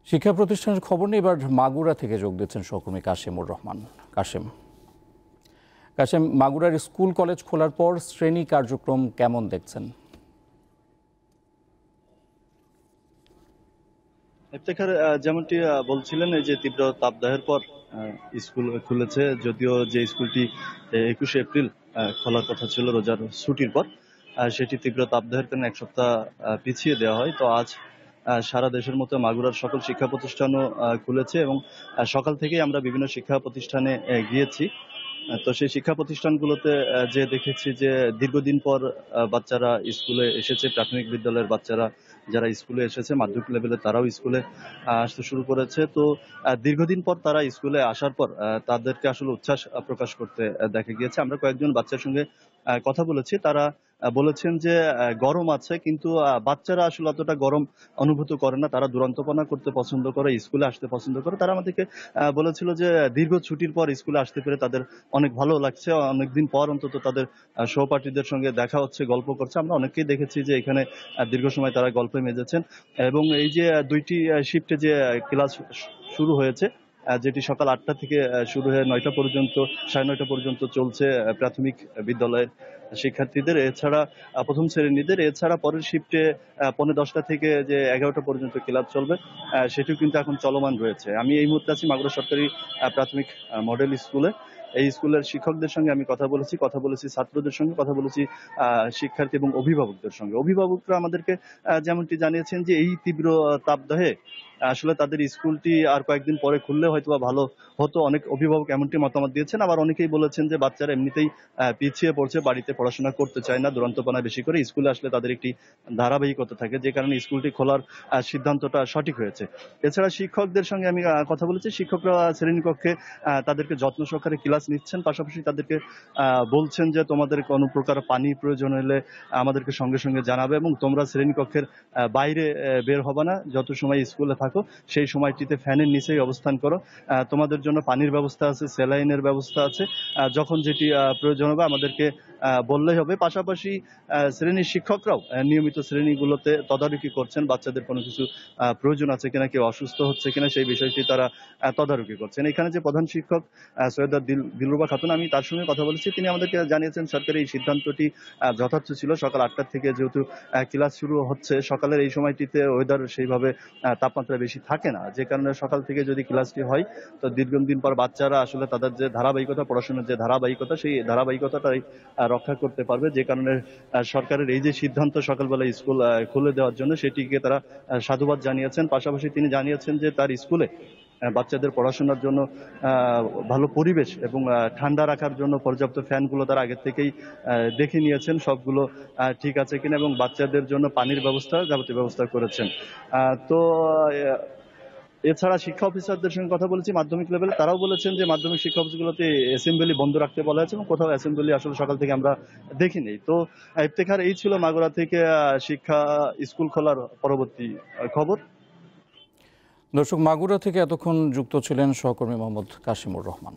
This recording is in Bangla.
শিক্ষা প্রতিষ্ঠানের খবর নিয়ে এবার মাগুরা থেকে যোগ দিচ্ছেন সহকর্মী কাশেমুর রহমান। কাশেম, মাগুরার স্কুল কলেজ খোলার পর শ্রেণী কার্যক্রম কেমন দেখছেন? ইফতেখার, যেমনটি বলছিলেন, এই যে তীব্র তাপদাহের পর স্কুল খুলেছে, যদিও যে স্কুলটি 21শে এপ্রিল খোলার কথা ছিল রোজার ছুটির পর, সেটি তীব্র তাপদাহের কারণে এক সপ্তাহ পিছিয়ে দেওয়া হয়। তো আজ সারা দেশের মতো মাগুরার সকল শিক্ষা প্রতিষ্ঠানও খুলেছে এবং সকাল থেকেই আমরা বিভিন্ন শিক্ষা প্রতিষ্ঠানে গিয়েছি। তো সেই শিক্ষা প্রতিষ্ঠানগুলোতে যে দেখেছি যে দীর্ঘদিন পর বাচ্চারা স্কুলে এসেছে। প্রাথমিক বিদ্যালয়ের বাচ্চারা যারা স্কুলে এসেছে, মাধ্যমিক লেভেলে তারাও স্কুলে আসতে শুরু করেছে। তো দীর্ঘদিন পর তারা স্কুলে আসার পর তাদেরকে আসলে উচ্ছ্বাস প্রকাশ করতে দেখা গিয়েছে। আমরা কয়েকজন বাচ্চার সঙ্গে কথা বলেছি। তারা বলেছেন যে গরম আছে, কিন্তু বাচ্চারা আসলে অতটা গরম অনুভূত করে না। তারা দুরন্তপনা করতে পছন্দ করে, স্কুলে আসতে পছন্দ করে। তারা আমাদেরকে বলেছিল যে দীর্ঘ ছুটির পর স্কুলে আসতে পেরে তাদের অনেক ভালো লাগছে। অনেকদিন পর অন্তত তাদের সহপাঠীদের সঙ্গে দেখা হচ্ছে, গল্প করছে। আমরা অনেককেই দেখেছি যে এখানে দীর্ঘ সময় তারা গল্পে মেজেছেন এবং এই যে দুইটি শিফটে যে ক্লাস শুরু হয়েছে, যেটি সকাল ৮টা থেকে শুরু হয়ে ৯টা পর্যন্ত, ৯:৩০ পর্যন্ত চলছে প্রাথমিক বিদ্যালয়ের শিক্ষার্থীদের, এছাড়া প্রথম শ্রেণীদের, এছাড়া পরের শিফটে ১৫:১০টা থেকে যে ১১টা পর্যন্ত ক্লাস চলবে, সেটিও কিন্তু এখন চলমান রয়েছে। আমি এই মুহূর্তে আছি মাগুরা সরকারি প্রাথমিক মডেল স্কুলে। এই স্কুলের শিক্ষকদের সঙ্গে আমি কথা বলেছি ছাত্রদের সঙ্গে, কথা বলেছি শিক্ষার্থী এবং অভিভাবকদের সঙ্গে। অভিভাবকরা আমাদেরকে যেমনটি জানিয়েছেন যে এই তীব্র তাপদাহে আসলে তাদের স্কুলটি আর কয়েকদিন পরে খুললে হয়তোবা ভালো হতো। অনেক অভিভাবক এমনটি মতামত দিয়েছেন। আবার অনেকেই বলেছেন যে বাচ্চারা এমনিতেই পিছিয়ে পড়ছে, বাড়িতে পড়াশোনা করতে চায় না, দুরন্তপনা বেশি করে। স্কুলে আসলে তাদের একটি ধারাবাহিকতা থাকে, যে কারণে স্কুলটি খোলার সিদ্ধান্তটা সঠিক হয়েছে। এছাড়া শিক্ষকদের সঙ্গে আমি কথা বলেছি। শিক্ষকরা শ্রেণীকক্ষে তাদেরকে যত্ন সহকারে ক্লাস নিচ্ছেন, পাশাপাশি তাদেরকে বলছেন যে তোমাদের কোনো প্রকার পানি প্রয়োজন হলে আমাদেরকে সঙ্গে সঙ্গে জানাবে এবং তোমরা শ্রেণীকক্ষের বাইরে বের হবে না। যত সময় স্কুলে থাকো সেই সময়টিতে ফ্যানের নিচেই অবস্থান করো। তোমাদের জন্য পানির ব্যবস্থা আছে, স্যালাইনের ব্যবস্থা আছে। যখন যেটি প্রয়োজন হবে আমাদেরকে বললেই হবে। পাশাপাশি শ্রেণীর শিক্ষকরাও নিয়মিত শ্রেণীগুলোতে তদারকি করছেন, বাচ্চাদের কোনো কিছু প্রয়োজন আছে কিনা, কেউ অসুস্থ হচ্ছে কিনা সেই বিষয়টি তারা তদারকি করছেন। এখানে যে প্রধান শিক্ষক সৈয়দা দিলরুবা খাতুন, আমি তার সঙ্গে কথা বলেছি। তিনি আমাদেরকে জানিয়েছেন সরকারের এই সিদ্ধান্তটি যথার্থ ছিল। সকাল ৮টা থেকে যেহেতু ক্লাস শুরু হচ্ছে, সকালের এই সময়টিতে ওয়েদার সেইভাবে তাপমাত্রা বেশি থাকে না, যে কারণে সকাল থেকে যদি ক্লাসটি হয় তো দীর্ঘদিন পর বাচ্চারা আসলে তাদের যে ধারাবাহিকতা, পড়াশোনার যে ধারাবাহিকতা, সেই ধারাবাহিকতাটাই রক্ষা করতে পারবে। যে কারণে সরকারের এই যে সিদ্ধান্ত সকালবেলা স্কুল খুলে দেওয়ার জন্য, সেটিকে তারা সাধুবাদ জানিয়েছেন। পাশাপাশি তিনি জানিয়েছেন যে তার স্কুলে বাচ্চাদের পড়াশোনার জন্য ভালো পরিবেশ এবং ঠান্ডা রাখার জন্য পর্যাপ্ত ফ্যানগুলো তারা আগের থেকেই দেখে নিয়েছেন, সবগুলো ঠিক আছে কিনা, এবং বাচ্চাদের জন্য পানির ব্যবস্থা, যাবতীয় ব্যবস্থা করেছেন। তো এছাড়া শিক্ষা অফিসারদের সঙ্গে কথা বলেছি মাধ্যমিক লেভেলে, তারাও বলেছেন যে মাধ্যমিক শিক্ষা অফিসগুলোতে অ্যাসেম্বলি বন্ধ রাখতে বলা হয়েছে এবং কোথাও অ্যাসেম্বলি আসলে সকাল থেকে আমরা দেখিনি। তো ইফতেখার, এই ছিল মাগুরা থেকে শিক্ষা স্কুল খোলার পরবর্তী খবর। দর্শক, মাগুরা থেকে এতক্ষণ যুক্ত ছিলেন সহকর্মী মোহাম্মদ কাশেমুর রহমান।